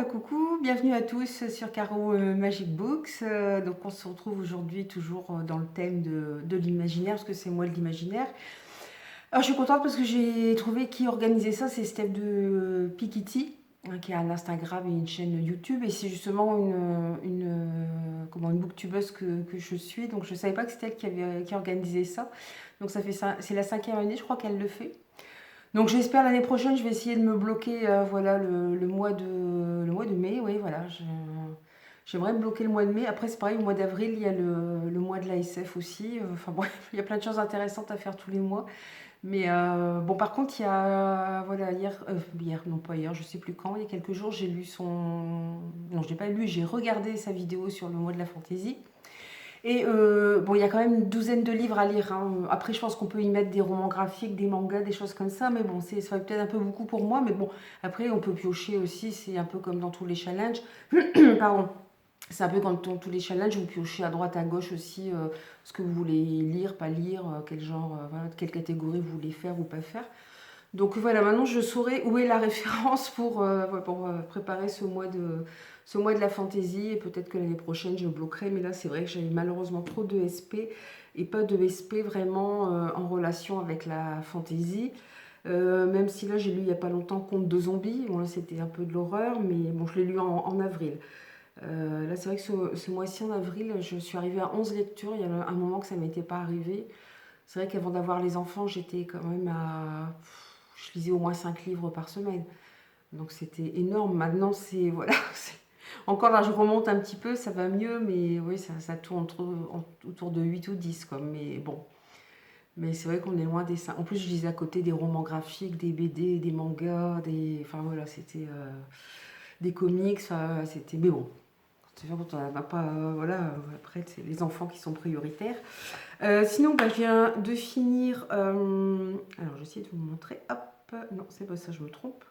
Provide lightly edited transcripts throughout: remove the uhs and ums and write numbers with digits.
Coucou, bienvenue à tous sur Caro Magic Books. Donc on se retrouve aujourd'hui toujours dans le thème de l'imaginaire, parce que c'est moi de l'imaginaire. Alors je suis contente parce que j'ai trouvé qui organisait ça, c'est Steph de Pikitty, hein, qui a un Instagram et une chaîne YouTube, et c'est justement une booktubeuse que je suis, donc je ne savais pas que c'était elle qui organisait ça. Donc ça fait ça, c'est la 5e année, je crois qu'elle le fait. Donc j'espère l'année prochaine, je vais essayer de me bloquer voilà, le mois de mai. Oui, voilà, j'aimerais me bloquer le mois de mai. Après, c'est pareil, au mois d'avril, il y a le mois de l'ASF aussi. Enfin bref, il y a plein de choses intéressantes à faire tous les mois. Mais bon, par contre, il y a, voilà, hier, non pas hier, je sais plus quand, il y a quelques jours, j'ai lu son... Non, je l'ai pas lu, j'ai regardé sa vidéo sur le mois de la fantaisie. Et bon, il y a quand même une douzaine de livres à lire, hein. Après, je pense qu'on peut y mettre des romans graphiques, des mangas, des choses comme ça. Mais bon, ça serait peut-être un peu beaucoup pour moi. Mais bon, après, on peut piocher aussi. C'est un peu comme dans tous les challenges. Pardon. C'est un peu comme dans tous les challenges. Vous piochez à droite, à gauche aussi ce que vous voulez lire, pas lire, quel genre, voilà, quelle catégorie vous voulez faire ou pas faire. Donc voilà, maintenant je saurai où est la référence pour préparer ce mois de la fantaisie. Et peut-être que l'année prochaine je bloquerai. Mais là c'est vrai que j'ai malheureusement trop de SP et pas de SP vraiment en relation avec la fantaisie. Même si là j'ai lu il n'y a pas longtemps Conte de zombies. Bon là c'était un peu de l'horreur, mais bon je l'ai lu en avril. Là c'est vrai que ce mois-ci en avril je suis arrivée à 11 lectures. Il y a un moment que ça ne m'était pas arrivé. C'est vrai qu'avant d'avoir les enfants j'étais quand même à... Je lisais au moins 5 livres par semaine. Donc c'était énorme. Maintenant, c'est... Voilà. Encore là, je remonte un petit peu, ça va mieux, mais oui, ça tourne autour de 8 ou 10, quoi. Mais bon. Mais c'est vrai qu'on est loin des 5. En plus, je lisais à côté des romans graphiques, des BD, des mangas, des... Enfin voilà, c'était des comics, c'était... Mais bon, c'est sûr quand on n'a pas... voilà, après, c'est les enfants qui sont prioritaires. Sinon, bah, je viens de finir... alors, j'essaie de vous montrer. Hop, non, c'est pas ça, je me trompe.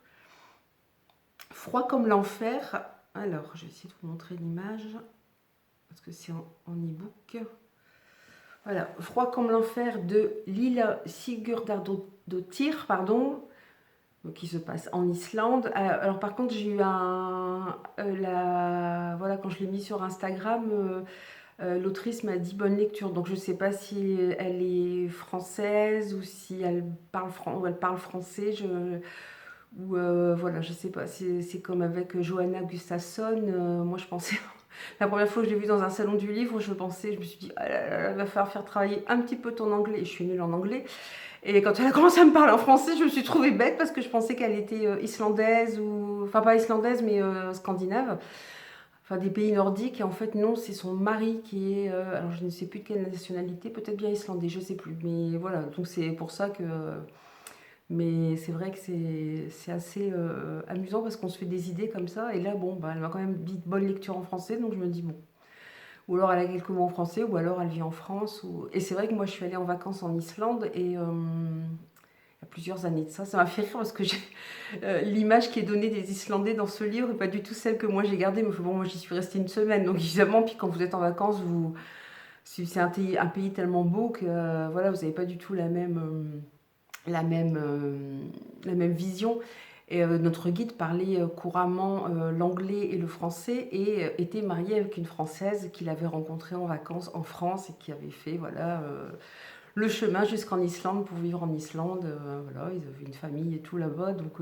Froid comme l'enfer. Alors, je vais essayer de vous montrer l'image, parce que c'est en e-book. Voilà, Froid comme l'enfer de Lilla Sigurdardóttir, pardon, qui se passe en Islande. Alors par contre, j'ai eu voilà, quand je l'ai mis sur Instagram, l'autrice m'a dit bonne lecture. Donc je ne sais pas si elle est française ou si elle parle français. Ou voilà, je sais pas, c'est comme avec Johanna Gustafsson. Moi, je pensais, la première fois que je l'ai vue dans un salon du livre, je me suis dit, ah là là, il va falloir faire travailler un petit peu ton anglais. Et je suis nulle en anglais. Et quand elle a commencé à me parler en français, je me suis trouvée bête parce que je pensais qu'elle était islandaise, ou, enfin pas islandaise, mais scandinave. Enfin, des pays nordiques. Et en fait, non, c'est son mari qui est, alors je ne sais plus de quelle nationalité, peut-être bien islandais, je ne sais plus. Mais voilà, donc c'est pour ça que. Mais c'est vrai que c'est assez amusant parce qu'on se fait des idées comme ça. Et là, bon, bah, elle m'a quand même dit bonne lecture en français, donc je me dis bon. Ou alors elle a quelques mots en français, ou alors elle vit en France. Et c'est vrai que moi je suis allée en vacances en Islande et il y a plusieurs années de ça. Ça m'a fait rire parce que l'image qui est donnée des Islandais dans ce livre n'est pas du tout celle que moi j'ai gardée. Mais bon, moi j'y suis restée une semaine, donc évidemment, puis quand vous êtes en vacances, c'est un pays tellement beau que voilà, vous n'avez pas du tout la même, la même vision. Et notre guide parlait couramment l'anglais et le français et était marié avec une Française qu'il avait rencontrée en vacances en France et qui avait fait voilà, le chemin jusqu'en Islande pour vivre en Islande. Voilà, ils avaient une famille et tout là-bas. Donc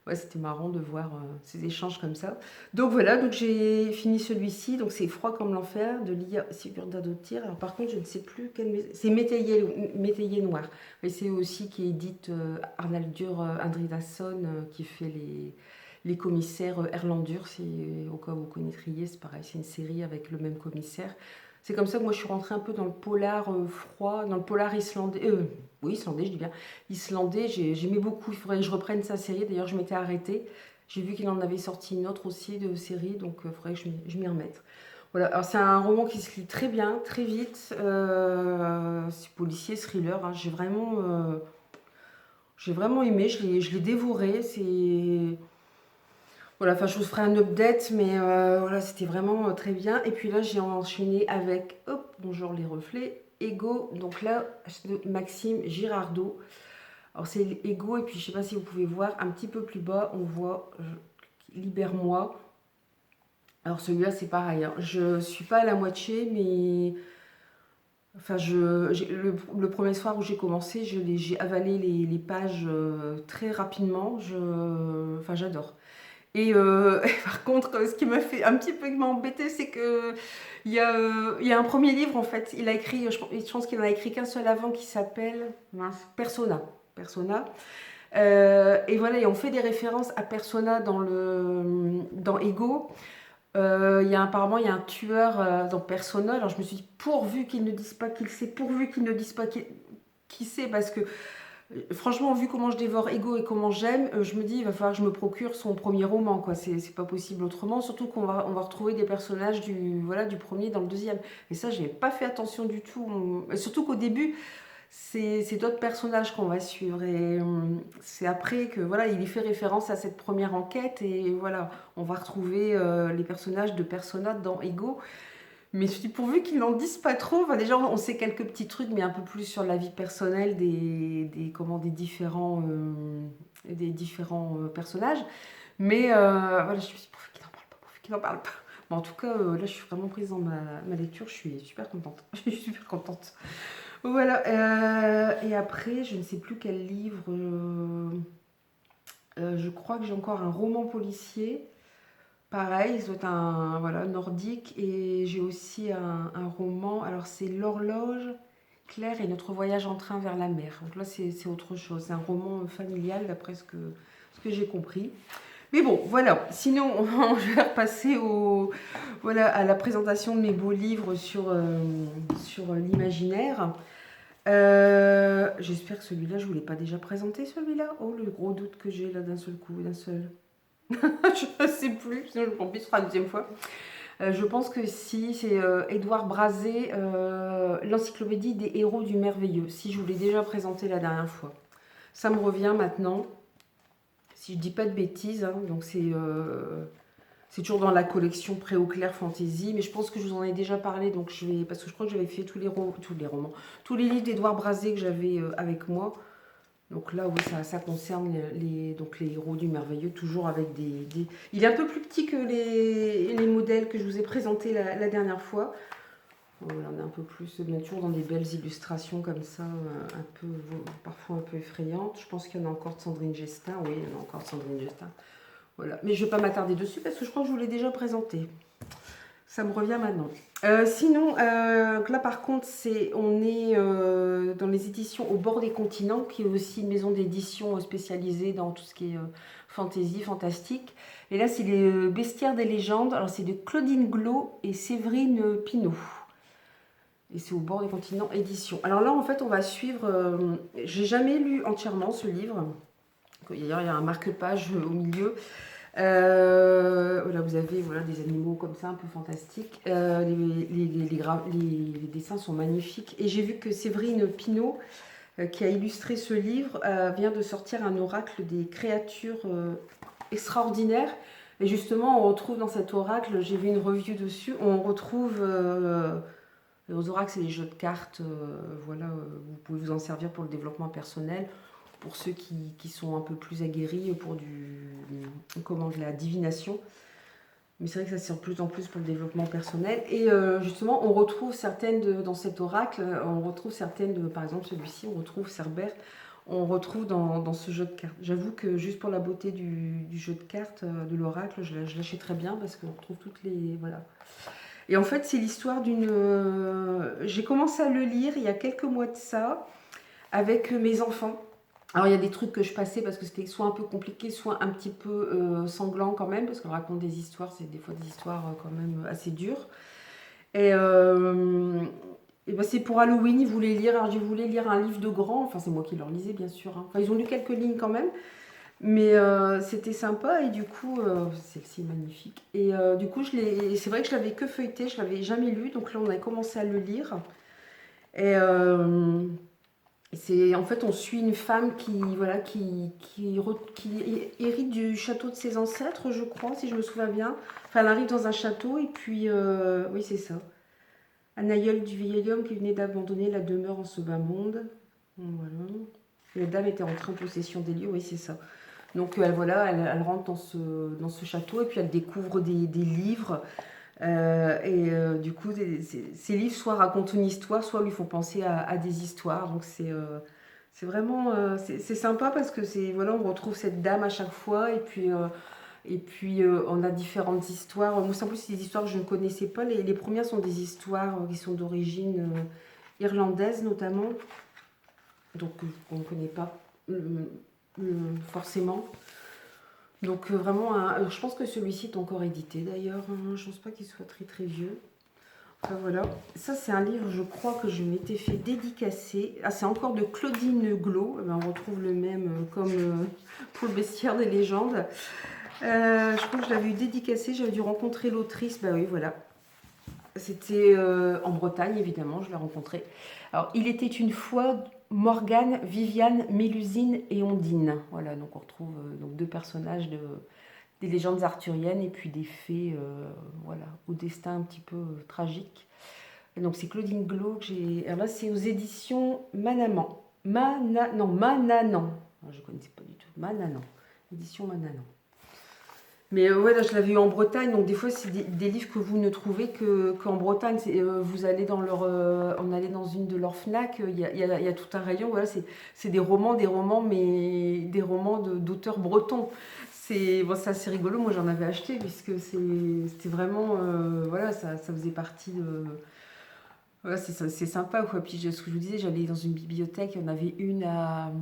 ouais, c'était marrant de voir ces échanges comme ça. Donc voilà, donc j'ai fini celui-ci. Donc c'est Froid comme l'enfer de Lilla Sigurdardóttir. Alors par contre, je ne sais plus quelle maison. C'est Métayer Noir. Mais c'est aussi qui édite Arnaldur Indridason qui fait les commissaires Erlendur. Au cas où vous connaîtriez, c'est pareil, c'est une série avec le même commissaire. C'est comme ça que moi je suis rentrée un peu dans le polar froid, dans le polar islandais. Oui, islandais, je dis bien. Islandais, j'aimais beaucoup. Il faudrait que je reprenne sa série. D'ailleurs, je m'étais arrêtée. J'ai vu qu'il en avait sorti une autre aussi de série, donc il faudrait que je m'y remette. Voilà, alors c'est un roman qui se lit très bien, très vite. C'est policier, thriller, hein. J'ai vraiment aimé, je l'ai dévoré. C'est voilà, enfin, je vous ferai un update, mais voilà, c'était vraiment très bien. Et puis là, j'ai enchaîné avec, hop, bonjour les reflets, Ego. Donc là, de Maxime Girardot. Alors c'est Ego, et puis je sais pas si vous pouvez voir, un petit peu plus bas, on voit Libère-moi. Alors celui-là, c'est pareil, hein. Je suis pas à la moitié, mais enfin, le premier soir où j'ai commencé, j'ai avalé les pages très rapidement. Enfin, j'adore. Et par contre, ce qui m'a fait un petit peu m'embêter, c'est que il y a un premier livre en fait. Il a écrit, je pense qu'il en a écrit qu'un seul avant qui s'appelle Persona. Persona. Et voilà, et on fait des références à Persona dans Ego. Apparemment, il y a un tueur dans Persona. Alors je me suis dit, pourvu qu'ils ne disent pas qu'il sait, pourvu qu'ils ne disent pas qui c'est, parce que franchement, vu comment je dévore Ego et comment j'aime, je me dis, il va falloir que je me procure son premier roman, quoi. C'est pas possible autrement, surtout on va retrouver des personnages voilà, du premier dans le deuxième. Et ça, j'ai pas fait attention du tout. Surtout qu'au début, c'est d'autres personnages qu'on va suivre. Et c'est après que voilà, il y fait référence à cette première enquête. Et voilà, on va retrouver les personnages de Persona dans Ego. Mais je suis pourvu qu'ils n'en disent pas trop. Enfin, déjà, on sait quelques petits trucs, mais un peu plus sur la vie personnelle des différents personnages. Mais voilà, je suis pourvu qu'ils n'en parlent pas, pourvu qu'ils n'en parlent pas. Mais en tout cas, là, je suis vraiment prise dans ma lecture. Je suis super contente. Je suis super contente. Voilà. Et après, je ne sais plus quel livre. Je crois que j'ai encore un roman policier. Pareil, c'est un voilà, nordique. Et j'ai aussi un roman. Alors, c'est L'horloge, Claire et notre voyage en train vers la mer. Donc là, c'est autre chose. C'est un roman familial, d'après ce que j'ai compris. Mais bon, voilà. Sinon, je vais repasser voilà, à la présentation de mes beaux livres sur l'imaginaire. J'espère que celui-là, je ne vous l'ai pas déjà présenté, celui-là. Oh, le gros doute que j'ai là d'un seul coup, d'un seul. Je ne sais plus, sinon je m'en ce sera la deuxième fois. Je pense que si, c'est Édouard Brazé, l'encyclopédie des héros du merveilleux. Si je vous l'ai déjà présenté la dernière fois. Ça me revient maintenant. Si je dis pas de bêtises, hein, donc c'est toujours dans la collection Préau Clair Fantasy, mais je pense que je vous en ai déjà parlé, donc parce que je crois que j'avais fait tous les romans, tous les livres d'Édouard Brazé que j'avais avec moi. Donc là, oui, ça concerne donc les héros du merveilleux, toujours avec Il est un peu plus petit que les modèles que je vous ai présentés la dernière fois. Voilà, on est un peu plus, bien toujours dans des belles illustrations comme ça, parfois un peu effrayantes. Je pense qu'il y en a encore de Sandrine Gestin, oui, il y en a encore de Sandrine Gestin. Voilà. Mais je ne vais pas m'attarder dessus parce que je crois que je vous l'ai déjà présenté. Ça me revient maintenant. Sinon, là par contre, on est dans les éditions Au bord des continents, qui est aussi une maison d'édition spécialisée dans tout ce qui est fantasy, fantastique. Et là, c'est les Bestiaires des légendes. Alors, c'est de Claudine Glos et Séverine Pinault. Et c'est Au bord des continents édition. Alors là, en fait, on va suivre... j'ai jamais lu entièrement ce livre. D'ailleurs, il y a un marque-page au milieu. Là, vous avez voilà, des animaux comme ça, un peu fantastiques. Les dessins sont magnifiques. Et j'ai vu que Séverine Pinault, qui a illustré ce livre, vient de sortir un oracle des créatures extraordinaires. Et justement, on retrouve dans cet oracle, j'ai vu une review dessus, on retrouve... les oracles, c'est les jeux de cartes. Voilà, vous pouvez vous en servir pour le développement personnel. Pour ceux qui sont un peu plus aguerris pour de la divination. Mais c'est vrai que ça sert de plus en plus pour le développement personnel. Et justement, on retrouve dans cet oracle, on retrouve certaines, par exemple celui-ci, on retrouve Cerbère, on retrouve dans ce jeu de cartes. J'avoue que juste pour la beauté du jeu de cartes, de l'oracle, je l'achèterais bien parce qu'on retrouve toutes les... Voilà. Et en fait, c'est l'histoire d'une... j'ai commencé à le lire il y a quelques mois de ça, avec mes enfants. Alors il y a des trucs que je passais parce que c'était soit un peu compliqué, soit un petit peu sanglant quand même, parce qu'on raconte des histoires, c'est des fois des histoires quand même assez dures. Et, ben c'est pour Halloween, ils voulaient lire, alors je voulais lire un livre de grand, enfin c'est moi qui leur lisais bien sûr, hein. Enfin ils ont lu quelques lignes quand même, mais c'était sympa et du coup, c'est magnifique. Et du coup, c'est vrai que je l'avais que feuilleté, je l'avais jamais lu, donc là on a commencé à le lire. Et... en fait, on suit une femme qui hérite du château de ses ancêtres, je crois, si je me souviens bien. Enfin, elle arrive dans un château et puis, oui, c'est ça. Un aïeul du vieil homme qui venait d'abandonner la demeure en ce bas monde. Voilà. La dame était entrée en possession des lieux, oui, c'est ça. Donc voilà, elle rentre dans ce château et puis elle découvre des livres. Du coup, ces livres soit racontent une histoire, soit lui font penser à des histoires. Donc c'est vraiment c'est sympa parce que voilà, on retrouve cette dame à chaque fois et puis on a différentes histoires. Moi, en plus, c'est des histoires que je ne connaissais pas. Les premières sont des histoires qui sont d'origine irlandaise notamment, donc on ne connaît pas forcément. Donc vraiment, je pense que celui-ci est encore édité d'ailleurs. Je pense pas qu'il soit très très vieux. Enfin voilà. Ça c'est un livre, je crois que je m'étais fait dédicacer. Ah, c'est encore de Claudine Glos. On retrouve le même comme pour le bestiaire des légendes. Je crois que je l'avais eu dédicacé. J'avais dû rencontrer l'autrice. Bah oui, voilà. C'était en Bretagne, évidemment, je l'ai rencontré. Alors, il était une fois Morgane, Viviane, Mélusine et Ondine. Voilà, donc on retrouve donc deux personnages des légendes arthuriennes et puis des fées, voilà, au destin un petit peu tragique. Et donc c'est Claudine Glos que j'ai. Alors là, c'est aux éditions Manaman. Mananan. Je ne connaissais pas du tout. Mananan. Édition Mananan. Mais ouais, là, je l'avais eu en Bretagne, donc des fois, c'est des livres que vous ne trouvez qu'en Bretagne. Vous allez on allait dans une de leurs FNAC, il y a tout un rayon, voilà, c'est des romans, mais des romans d'auteurs bretons. C'est assez rigolo, moi j'en avais acheté, puisque c'était vraiment, voilà, ça faisait partie de... Voilà, c'est sympa, quoi. Puis ce que je vous disais, j'allais dans une bibliothèque, il y en avait une à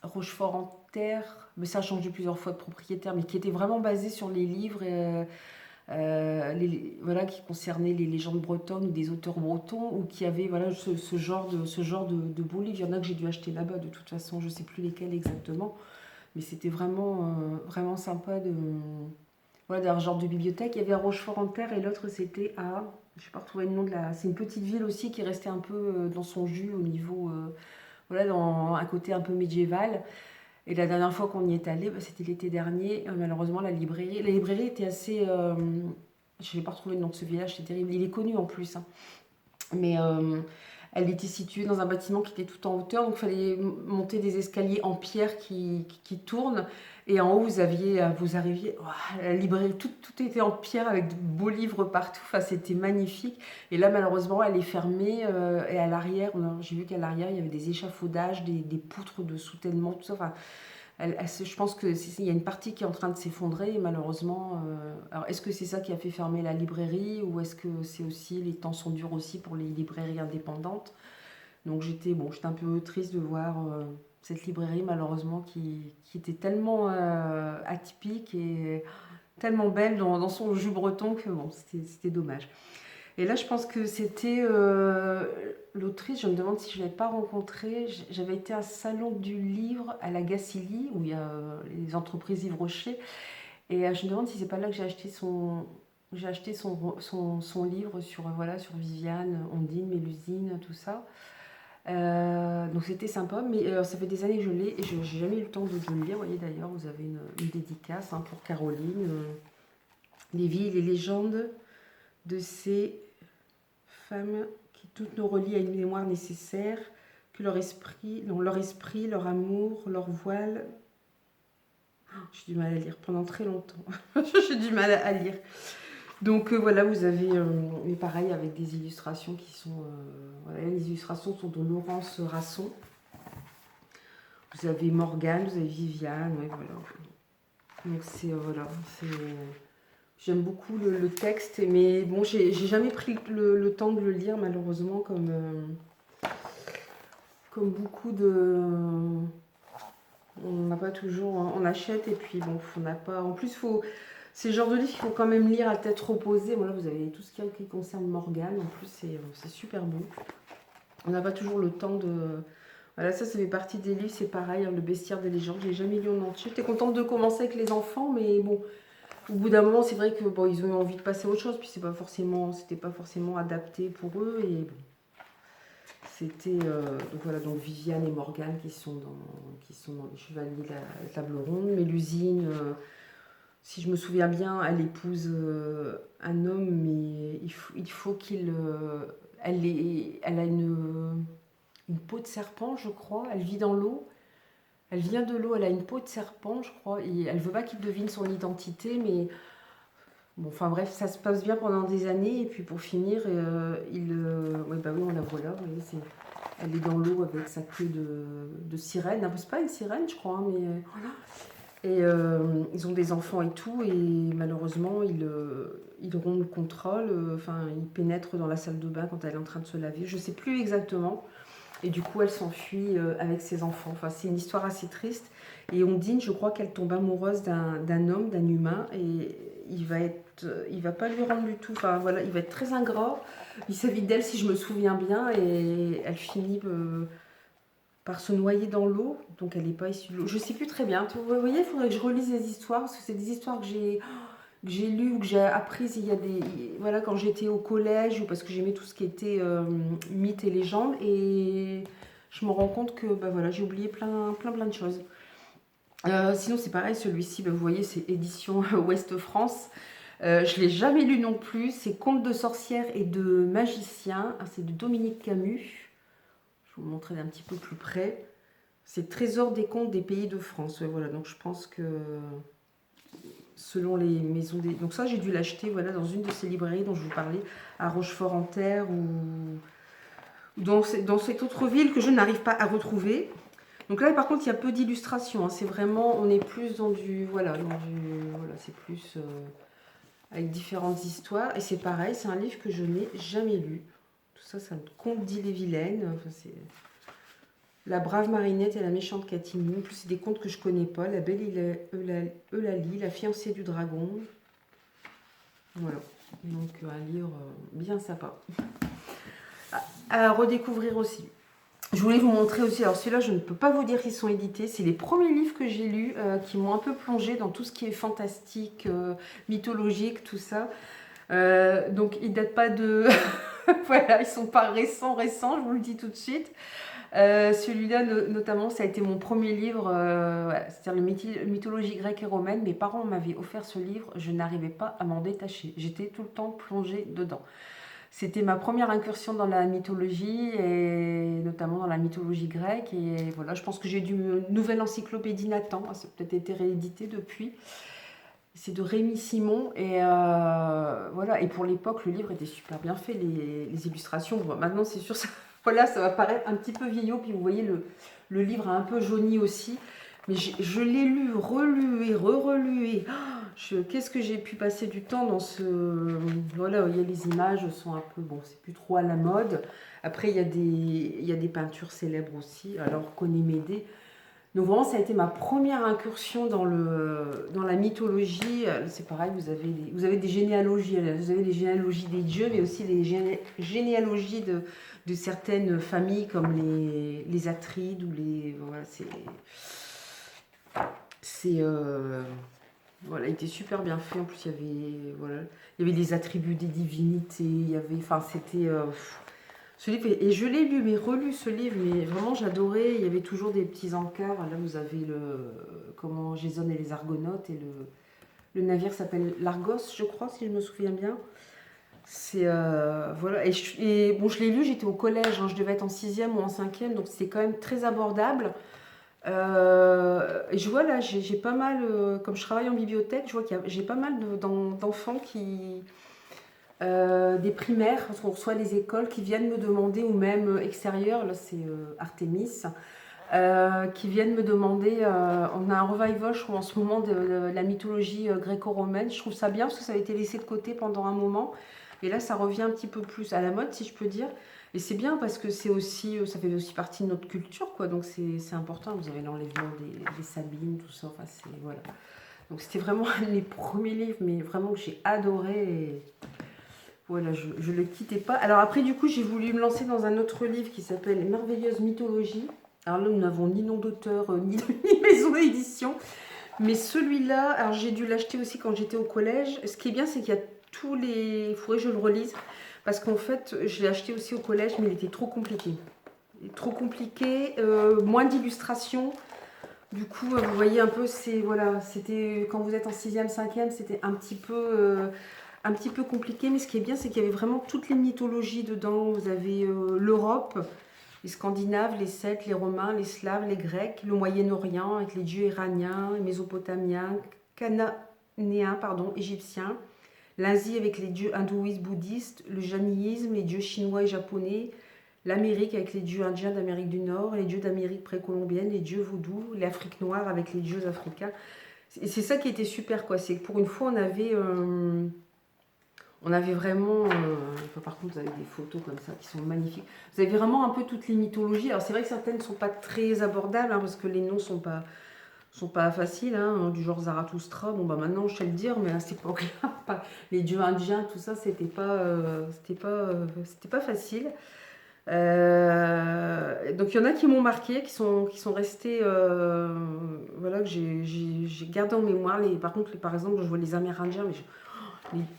Rochefort-en-Terre, mais ça a changé plusieurs fois de propriétaire, mais qui était vraiment basée sur les livres voilà, qui concernaient les légendes bretonnes ou des auteurs bretons, ou qui avaient voilà, ce genre de beaux livres. Il y en a que j'ai dû acheter là-bas, de toute façon, je ne sais plus lesquels exactement, mais c'était vraiment, vraiment sympa voilà, d'un genre de bibliothèque. Il y avait à Rochefort-en-Terre et l'autre c'était à... Je n'ai pas retrouvé le nom de la... C'est une petite ville aussi qui restait un peu dans son jus au niveau... voilà, dans un côté un peu médiéval. Et la dernière fois qu'on y est allé, bah, c'était l'été dernier. Malheureusement, la librairie était assez... je n'ai pas retrouvé le nom de ce village, c'est terrible. Il est connu en plus, hein. Mais elle était située dans un bâtiment qui était tout en hauteur, donc il fallait monter des escaliers en pierre qui tournent. Et en haut, vous arriviez, oh, la librairie, tout était en pierre avec de beaux livres partout. Enfin, c'était magnifique. Et là, malheureusement, elle est fermée. Et à l'arrière, j'ai vu qu'à l'arrière, il y avait des échafaudages, des poutres de soutènement, tout ça. Enfin, je pense qu'il y a une partie qui est en train de s'effondrer, malheureusement. Alors, est-ce que c'est ça qui a fait fermer la librairie ou est-ce que c'est aussi, les temps sont durs aussi pour les librairies indépendantes? Donc j'étais un peu triste de voir cette librairie, malheureusement, qui était tellement atypique et tellement belle dans son jus breton que bon, c'était dommage. Et là, je pense que c'était l'autrice, je me demande si je ne l'avais pas rencontrée. J'avais été à un salon du livre à la Gacilly, où il y a les entreprises Yves Rocher. Et je me demande si c'est pas là que j'ai acheté son livre sur, voilà, sur Viviane, Ondine, Mélusine, tout ça. Donc c'était sympa, mais ça fait des années que je l'ai et je n'ai jamais eu le temps de le lire. Vous voyez d'ailleurs, vous avez une dédicace pour Caroline. Les vies et les légendes de ces femmes qui toutes nous relient à une mémoire nécessaire, que leur esprit, leur amour, leur voile. J'ai du mal à lire pendant très longtemps. J'ai du mal à lire. Donc voilà, vous avez, mais pareil, avec des illustrations qui sont... voilà, les illustrations sont de Laurence Rasson. Vous avez Morgane, vous avez Viviane, ouais, voilà. Donc c'est... voilà, c'est... J'aime beaucoup le texte, mais bon, j'ai jamais pris le temps de le lire, malheureusement, comme beaucoup de... On n'a pas toujours... On achète et puis bon, on n'a pas... En plus, c'est le genre de livre qu'il faut quand même lire à tête reposée. Voilà, vous avez tout ce qui concerne Morgane. En plus, c'est super beau. On n'a pas toujours le temps de... Voilà, ça fait partie des livres. C'est pareil, hein, le bestiaire des légendes. Je l'ai jamais lu en entier. J'étais contente de commencer avec les enfants, mais bon... Au bout d'un moment, c'est vrai que bon, ils ont eu envie de passer à autre chose, puis c'était pas forcément adapté pour eux. Et bon, c'était donc voilà, donc Viviane et Morgane qui sont dans les Chevaliers de la Table Ronde. Mélusine, si je me souviens bien, elle épouse un homme, mais il faut qu'il... elle a une peau de serpent, je crois. Elle vit dans l'eau. Elle vient de l'eau, elle a une peau de serpent, je crois, et elle veut pas qu'il devine son identité, mais bon, enfin bref, ça se passe bien pendant des années, et puis pour finir, ouais, bah oui, on la voit là, vous voyez, elle est dans l'eau avec sa queue de sirène. C'est pas une sirène, je crois, hein, mais voilà. Et ils ont des enfants et tout, et malheureusement, ils rompent le contrôle, enfin, ils pénètrent dans la salle de bain quand elle est en train de se laver, je sais plus exactement. Et du coup, elle s'enfuit avec ses enfants. Enfin, c'est une histoire assez triste. Et Ondine, je crois qu'elle tombe amoureuse d'un homme, d'un humain, et il va pas lui rendre du tout. Enfin, voilà, il va être très ingrat. Il s'évite d'elle, si je me souviens bien, et elle finit par se noyer dans l'eau. Donc, elle n'est pas issue de l'eau. Je sais plus très bien. Vous voyez, il faudrait que je relise les histoires, parce que c'est des histoires que j'ai lues ou que j'ai apprises voilà, quand j'étais au collège, ou parce que j'aimais tout ce qui était mythes et légendes, et je me rends compte que bah, voilà, j'ai oublié plein de choses. Sinon c'est pareil, celui-ci, bah, vous voyez, c'est édition Ouest France. Je ne l'ai jamais lu non plus, c'est Contes de sorcières et de magiciens, c'est de Dominique Camus. Je vais vous montrer d'un petit peu plus près. C'est Trésor des contes des pays de France. Ouais, voilà, donc je pense que selon les maisons des... Donc ça, j'ai dû l'acheter voilà, dans une de ces librairies dont je vous parlais, à Rochefort-en-Terre ou dans cette autre ville que je n'arrive pas à retrouver. Donc là, par contre, il y a peu d'illustrations. Hein. C'est vraiment, on est plus dans du... Voilà, c'est plus avec différentes histoires. Et c'est pareil, c'est un livre que je n'ai jamais lu. Tout ça, c'est un conte d'Ille-et-Vilaine. Enfin, c'est... La brave Marinette et la méchante Catimine. En plus, c'est des contes que je connais pas. La belle Eulalie, la fiancée du dragon. Voilà. Donc, un livre bien sympa. À redécouvrir aussi. Je voulais vous montrer aussi, alors celui-là, je ne peux pas vous dire qu'ils sont édités. C'est les premiers livres que j'ai lus qui m'ont un peu plongé dans tout ce qui est fantastique, mythologique, tout ça. Donc, ils ne datent pas de... voilà, ils ne sont pas récents, je vous le dis tout de suite. Celui-là, notamment, ça a été mon premier livre, c'est-à-dire la mythologie grecque et romaine. Mes parents m'avaient offert ce livre, je n'arrivais pas à m'en détacher. J'étais tout le temps plongée dedans. C'était ma première incursion dans la mythologie, et notamment dans la mythologie grecque. Et voilà, je pense que j'ai une nouvelle encyclopédie Nathan, ça a peut-être été réédité depuis. C'est de Rémi Simon, et voilà. Et pour l'époque, le livre était super bien fait, les illustrations. Bon, maintenant, c'est sûr, ça, voilà, ça va paraître un petit peu vieillot. Puis vous voyez, le livre a un peu jauni aussi. Mais je l'ai lu, relu et re-relu. Et qu'est-ce que j'ai pu passer du temps dans ce... Voilà, vous voyez, les images sont un peu... Bon, c'est plus trop à la mode. Après, il y a des peintures célèbres aussi. Alors, on reconnaît Médée. Donc vraiment, ça a été ma première incursion dans la mythologie. C'est pareil, vous avez des généalogies. Vous avez des généalogies des dieux, mais aussi des généalogies de certaines familles comme les Atrides ou les... Voilà, voilà, il était super bien fait. En plus, il y avait les attributs des divinités. Il y avait... Enfin, c'était... Ce livre, et je l'ai lu, mais relu ce livre, mais vraiment j'adorais. Il y avait toujours des petits encarts. Là, vous avez comment Jason et les Argonautes, et le navire s'appelle l'Argos, je crois, si je me souviens bien. C'est voilà. Et bon, je l'ai lu, j'étais au collège, hein, je devais être en 6e ou en 5e, donc c'était quand même très abordable. Et je vois là, j'ai pas mal, comme je travaille en bibliothèque, je vois j'ai pas mal d'enfants qui des primaires, parce qu'on reçoit les écoles qui viennent me demander, ou même extérieurs, là c'est Artemis, qui viennent me demander, on a un revival, je trouve, en ce moment de la mythologie gréco-romaine. Je trouve ça bien parce que ça a été laissé de côté pendant un moment, et là ça revient un petit peu plus à la mode, si je peux dire. Et c'est bien parce que c'est aussi, ça fait aussi partie de notre culture, quoi. Donc c'est important. Vous avez l'enlèvement des Sabines, tout ça. Enfin, voilà. Donc c'était vraiment un des premiers livres, mais vraiment que j'ai adoré. Et voilà, je ne le quittais pas. Alors après, du coup, j'ai voulu me lancer dans un autre livre qui s'appelle Merveilleuse mythologie. Alors là, nous n'avons ni nom d'auteur, ni maison d'édition. Mais celui-là, alors j'ai dû l'acheter aussi quand j'étais au collège. Ce qui est bien, c'est qu'il y a tous les... Il faudrait que je le relise. Parce qu'en fait, je l'ai acheté aussi au collège, mais il était trop compliqué. Trop compliqué, moins d'illustrations. Du coup, vous voyez un peu, voilà, c'était quand vous êtes en 6e, 5e, c'était un petit peu compliqué. Mais ce qui est bien, c'est qu'il y avait vraiment toutes les mythologies dedans. Vous avez l'Europe, les Scandinaves, les Celtes, les Romains, les Slaves, les Grecs, le Moyen-Orient avec les dieux iraniens, mésopotamiens, cananéens, pardon, égyptiens, l'Asie avec les dieux hindouistes, bouddhistes, le jainisme, les dieux chinois et japonais, l'Amérique avec les dieux indiens d'Amérique du Nord, les dieux d'Amérique précolombienne, les dieux vaudous, l'Afrique noire avec les dieux africains. C'est ça qui était super, quoi. C'est que pour une fois, on avait vraiment... par contre, vous avez des photos comme ça qui sont magnifiques. Vous avez vraiment un peu toutes les mythologies. Alors, c'est vrai que certaines ne sont pas très abordables, hein, parce que les noms sont pas faciles, hein, du genre Zarathustra. Bon, bah maintenant, je sais le dire, mais à cette époque-là, les dieux indiens, tout ça, c'était pas facile. Donc il y en a qui m'ont marqué, qui sont restés, voilà, que j'ai gardé en mémoire. Par contre, par exemple, je vois les Amérindiens, mais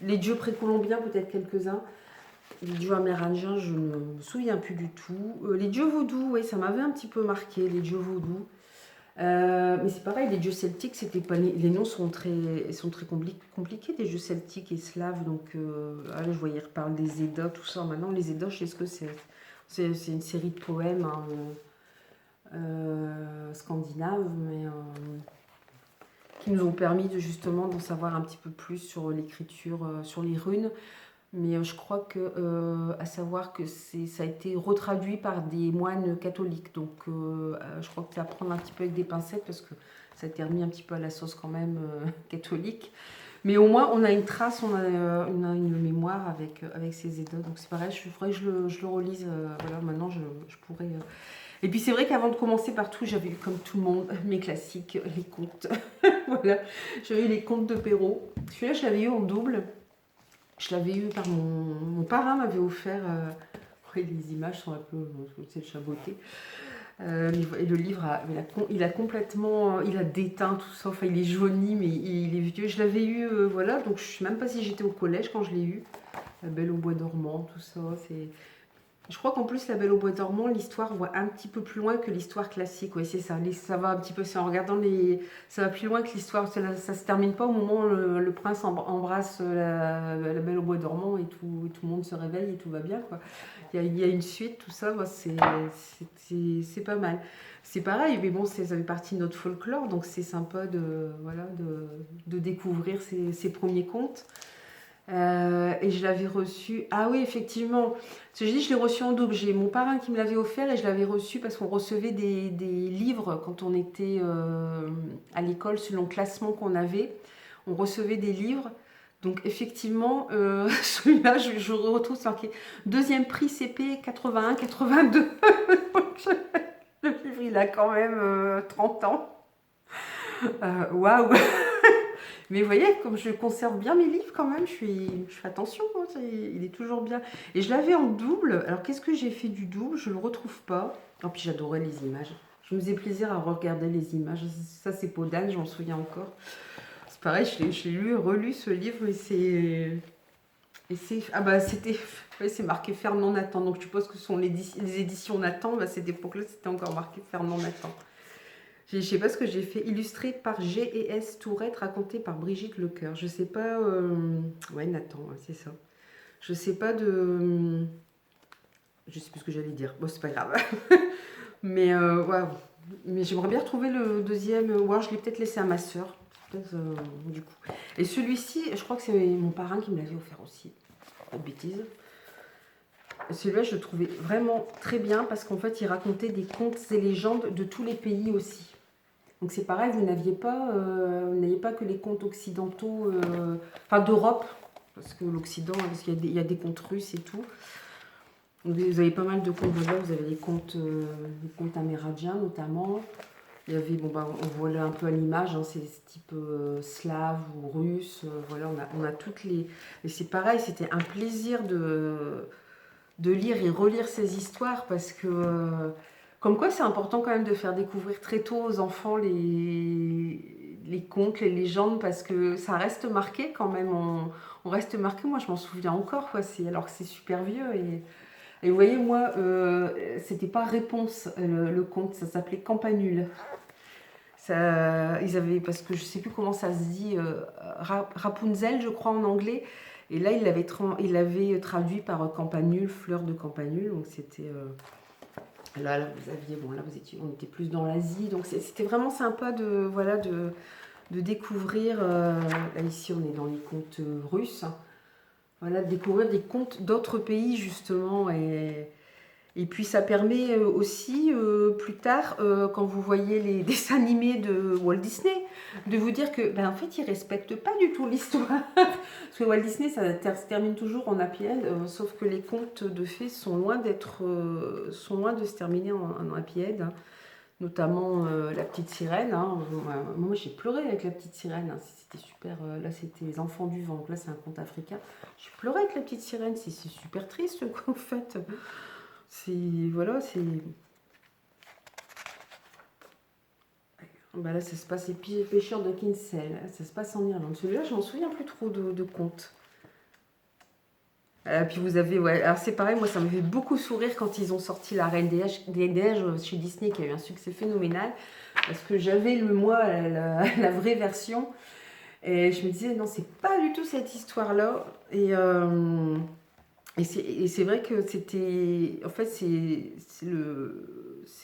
les dieux précolombiens, peut-être quelques-uns. Les dieux amérindiens, je ne me souviens plus du tout. Les dieux vaudous, oui, ça m'avait un petit peu marqué, les dieux vaudous. Mais c'est pareil, les dieux celtiques, c'était pas les noms sont très compliqués, des dieux celtiques et slaves. Donc, là, je voyais, ils reparlent des Eddas, tout ça. Maintenant, les Eddas, je sais ce que c'est. C'est une série de poèmes, hein, scandinaves, mais qui nous ont permis justement d'en savoir un petit peu plus sur l'écriture, sur les runes. Mais je crois à savoir que ça a été retraduit par des moines catholiques. Donc je crois que c'est à prendre un petit peu avec des pincettes parce que ça a été remis un petit peu à la sauce quand même catholique. Mais au moins, on a une trace, on a une mémoire avec ces Eddas. Donc c'est pareil, je ferais que je le relise. Voilà, maintenant, je pourrais... Et puis c'est vrai qu'avant de commencer partout, j'avais eu comme tout le monde mes classiques, les contes. Voilà, j'avais eu les contes de Perrault. Celui-là, je l'avais eu en double. Je l'avais eu par mon parrain, m'avait offert... les images sont un peu... c'est le chaboté. Et le livre, il a complètement... Il a déteint tout ça. Enfin, il est jauni, mais il est vieux. Je l'avais eu, voilà. Donc, je ne sais même pas si j'étais au collège quand je l'ai eu. La Belle au bois dormant, tout ça. Je crois qu'en plus, La Belle au bois dormant, l'histoire va un petit peu plus loin que l'histoire classique. Oui, c'est ça. Ça va un petit peu, c'est en regardant ça va plus loin que l'histoire. Ça se termine pas au moment où le prince embrasse la Belle au bois dormant et tout le monde se réveille et tout va bien, quoi. Il y a une suite, tout ça, moi, c'est pas mal. C'est pareil, mais bon, ça fait partie de notre folklore, donc c'est sympa de découvrir ces premiers contes. Et je l'avais reçu. Ah oui, effectivement. Ce que je dis, je l'ai reçu en double. J'ai mon parrain qui me l'avait offert et je l'avais reçu parce qu'on recevait des livres quand on était à l'école selon le classement qu'on avait. On recevait des livres. Donc effectivement, celui-là, je retrouve marqué deuxième prix CP 81-82. Le livre, il a quand même 30 ans. Waouh! Mais vous voyez, comme je conserve bien mes livres quand même, je fais attention, hein, il est toujours bien. Et je l'avais en double. Alors qu'est-ce que j'ai fait du double? Je ne le retrouve pas. Oh, puis j'adorais les images. Je me faisais plaisir à regarder les images. Ça, c'est Peau d'âne, j'en souviens encore. C'est pareil, je l'ai lu, relu ce livre et c'est... Ah bah c'était... Ouais, c'est marqué Fernand Nathan. Donc je suppose que ce sont les éditions Nathan. Bah, cette époque-là, c'était encore marqué Fernand Nathan. Je ne sais pas ce que j'ai fait. Illustré par G&S Tourette, raconté par Brigitte Lecoeur. Je sais pas... Ouais, Nathan, c'est ça. Je sais pas de... Je sais plus ce que j'allais dire. Bon, c'est pas grave. Mais, ouais. Mais j'aimerais bien retrouver le deuxième. Ou alors je l'ai peut-être laissé à ma soeur. Du coup. Et celui-ci, je crois que c'est mon parrain qui me l'avait offert aussi. Pas de bêtises. Celui-là, je le trouvais vraiment très bien parce qu'en fait, il racontait des contes et légendes de tous les pays aussi. Donc c'est pareil, vous n'aviez pas que les contes occidentaux, enfin d'Europe, parce que l'Occident, parce qu'il y a des contes russes et tout. Donc, vous avez pas mal de contes là, vous avez les contes amérindiens notamment. Il y avait, bon bah, on voit là un peu à l'image, hein, c'est type slave ou russe. Voilà, on a toutes les. Et c'est pareil, c'était un plaisir de lire et relire ces histoires parce que. Comme quoi, c'est important quand même de faire découvrir très tôt aux enfants les contes, les légendes, parce que ça reste marqué quand même. On reste marqué. Moi, je m'en souviens encore, quoi. Alors que c'est super vieux. Et vous voyez, moi, c'était pas Réponse, le conte, ça s'appelait Campanule. Parce que je sais plus comment ça se dit, Rapunzel, je crois, en anglais. Et là, il l'avait traduit par Campanule, fleur de campanule. Donc, c'était... Là, vous aviez, bon, là, on était plus dans l'Asie, donc c'était vraiment sympa de, voilà, de découvrir. Là, ici, on est dans les contes russes. Voilà, de découvrir des contes d'autres pays, justement. Et puis, ça permet aussi, plus tard, quand vous voyez les dessins animés de Walt Disney, de vous dire que, ben, en fait, ils ne respectent pas du tout l'histoire. Parce que Walt Disney, ça se termine toujours en happy end, sauf que les contes de fées sont loin sont loin de se terminer en happy end, hein. Notamment La Petite Sirène, hein. Moi, j'ai pleuré avec La Petite Sirène, hein. C'était super. Là, c'était Les Enfants du Vent. Donc là, c'est un conte africain. J'ai pleuré avec La Petite Sirène. C'est super triste, quoi, en fait. Voilà, c'est... Bah là, ça se passe, les pêcheurs de Kinsale. Ça se passe en Irlande. Celui-là, je m'en souviens plus trop de contes. Puis vous avez, ouais, alors c'est pareil, moi ça me fait beaucoup sourire quand ils ont sorti La Reine des Neiges chez Disney, qui a eu un succès phénoménal, parce que j'avais la vraie version, et je me disais, non, c'est pas du tout cette histoire-là, et c'est vrai que c'était, en fait, c'est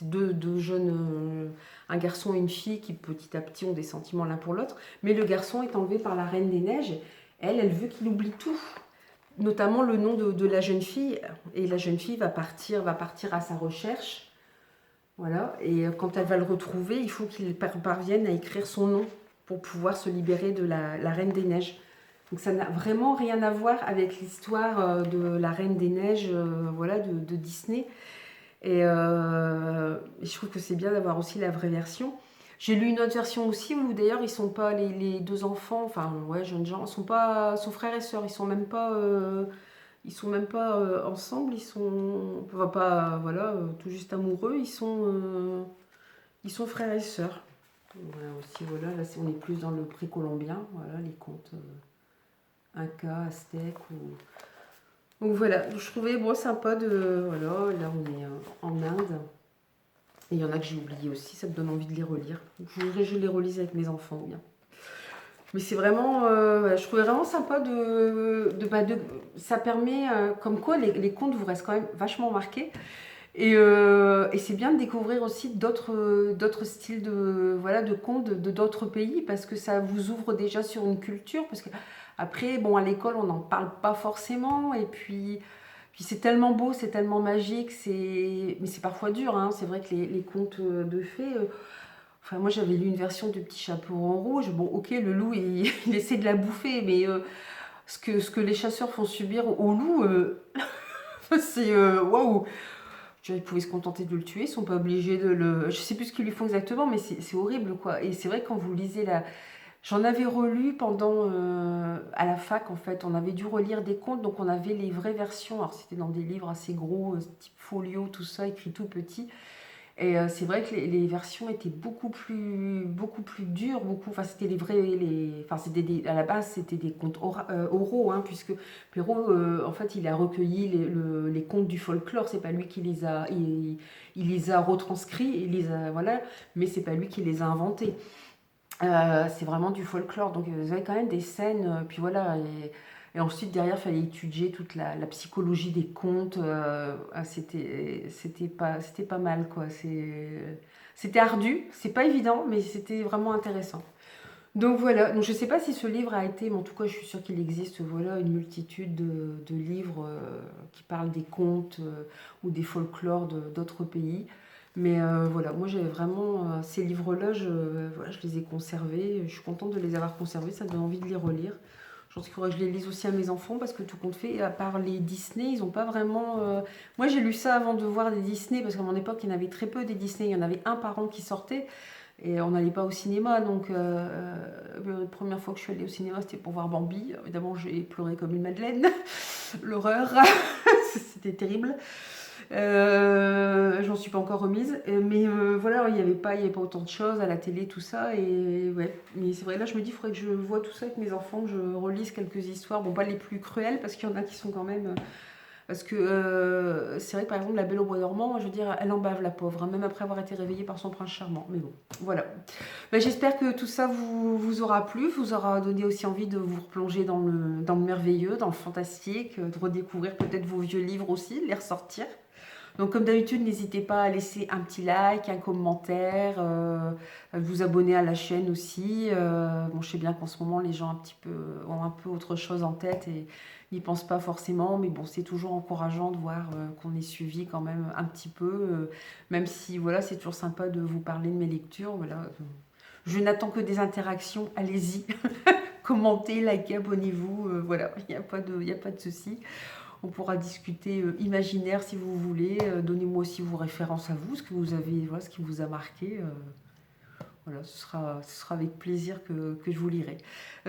deux jeunes, un garçon et une fille qui petit à petit ont des sentiments l'un pour l'autre, mais le garçon est enlevé par la Reine des Neiges, elle veut qu'il oublie tout. Notamment le nom de la jeune fille, et la jeune fille va partir à sa recherche, voilà, et quand elle va le retrouver, il faut qu'il parvienne à écrire son nom pour pouvoir se libérer de la Reine des Neiges. Donc ça n'a vraiment rien à voir avec l'histoire de la Reine des Neiges, voilà, de Disney, et je trouve que c'est bien d'avoir aussi la vraie version. J'ai lu une autre version aussi où d'ailleurs ils sont pas les deux enfants, enfin ouais, jeunes gens, sont frères et sœurs, ils sont même pas ensemble, ils sont enfin, pas voilà, tout juste amoureux, ils sont frères et sœurs. Voilà aussi, voilà, là on est plus dans le précolombien, voilà, les contes Inca, Aztèques donc voilà, je trouvais bon sympa de voilà, là on est en Inde. Et il y en a que j'ai oublié aussi, ça me donne envie de les relire. Je voudrais que je les relise avec mes enfants bien. Mais c'est vraiment, je trouvais vraiment sympa ça permet, comme quoi les contes vous restent quand même vachement marqués. Et c'est bien de découvrir aussi d'autres styles voilà, de contes de d'autres pays, parce que ça vous ouvre déjà sur une culture. Parce que après, bon, à l'école, on n'en parle pas forcément. Et puis c'est tellement beau, c'est tellement magique, mais c'est parfois dur, hein. C'est vrai que les contes de fées, enfin moi j'avais lu une version de Petit Chapeau en rouge. Bon, ok, le loup il essaie de la bouffer, mais ce que les chasseurs font subir au loup, c'est waouh. Je dirais, ils pouvaient se contenter de le tuer, ils sont pas obligés de le... Je sais plus ce qu'ils lui font exactement, mais c'est horrible, quoi. Et c'est vrai que quand vous lisez la... J'en avais relu pendant... à la fac, en fait. On avait dû relire des contes, donc on avait les vraies versions. Alors, c'était dans des livres assez gros, type folio, tout ça, écrit tout petit. Et c'est vrai que les versions étaient beaucoup plus dures, enfin c'était enfin à la base c'était des contes oraux, hein, puisque Perrault, en fait, il a recueilli les contes du folklore. C'est pas lui qui il les a retranscrits, voilà, mais c'est pas lui qui les a inventés. C'est vraiment du folklore, donc vous avez quand même des scènes, puis voilà, et ensuite derrière il fallait étudier toute la psychologie des contes, c'était pas mal, quoi. C'était ardu, c'est pas évident, mais c'était vraiment intéressant. Donc voilà, donc je sais pas si ce livre a été, mais en tout cas je suis sûre qu'il existe, voilà, une multitude de livres qui parlent des contes ou des folklores d'autres pays. Mais voilà, moi j'avais vraiment ces livres-là, voilà, je les ai conservés. Je suis contente de les avoir conservés, ça me donne envie de les relire. Je pense qu'il faudrait que je les lise aussi à mes enfants, parce que tout compte fait, à part les Disney, ils n'ont pas vraiment... Moi j'ai lu ça avant de voir des Disney, parce qu'à mon époque il y en avait très peu des Disney, il y en avait un par an qui sortait. Et on n'allait pas au cinéma, donc la première fois que je suis allée au cinéma, c'était pour voir Bambi. Évidemment, j'ai pleuré comme une madeleine. L'horreur, c'était terrible. J'en suis pas encore remise, mais voilà, il n'y avait pas autant de choses à la télé, tout ça, et ouais. Mais c'est vrai, là, je me dis, il faudrait que je vois tout ça avec mes enfants, que je relise quelques histoires, bon, pas les plus cruelles, parce qu'il y en a qui sont quand même... Parce que c'est vrai que par exemple, La Belle au bois dormant, je veux dire, elle en bave la pauvre, hein, même après avoir été réveillée par son prince charmant. Mais bon, voilà. Ben, j'espère que tout ça vous aura plu, vous aura donné aussi envie de vous replonger dans le merveilleux, dans le fantastique, de redécouvrir peut-être vos vieux livres aussi, de les ressortir. Donc comme d'habitude, n'hésitez pas à laisser un petit like, un commentaire, à vous abonner à la chaîne aussi. Bon, je sais bien qu'en ce moment, les gens ont un peu autre chose en tête et n'y pensent pas forcément, mais bon, c'est toujours encourageant de voir qu'on est suivi quand même un petit peu, même si voilà, c'est toujours sympa de vous parler de mes lectures. Voilà. Je n'attends que des interactions, allez-y, commentez, likez, abonnez-vous, voilà, il n'y a pas de souci. On pourra discuter imaginaire si vous voulez. Donnez-moi aussi vos références à vous, ce que vous avez, voilà, ce qui vous a marqué. Voilà, ce sera avec plaisir que je vous lirai.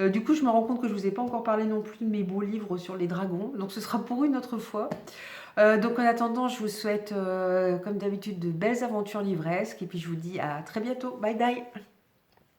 Du coup, je me rends compte que je ne vous ai pas encore parlé non plus de mes beaux livres sur les dragons. Donc, ce sera pour une autre fois. Donc, en attendant, je vous souhaite, comme d'habitude, de belles aventures livresques. Et puis, je vous dis à très bientôt. Bye bye!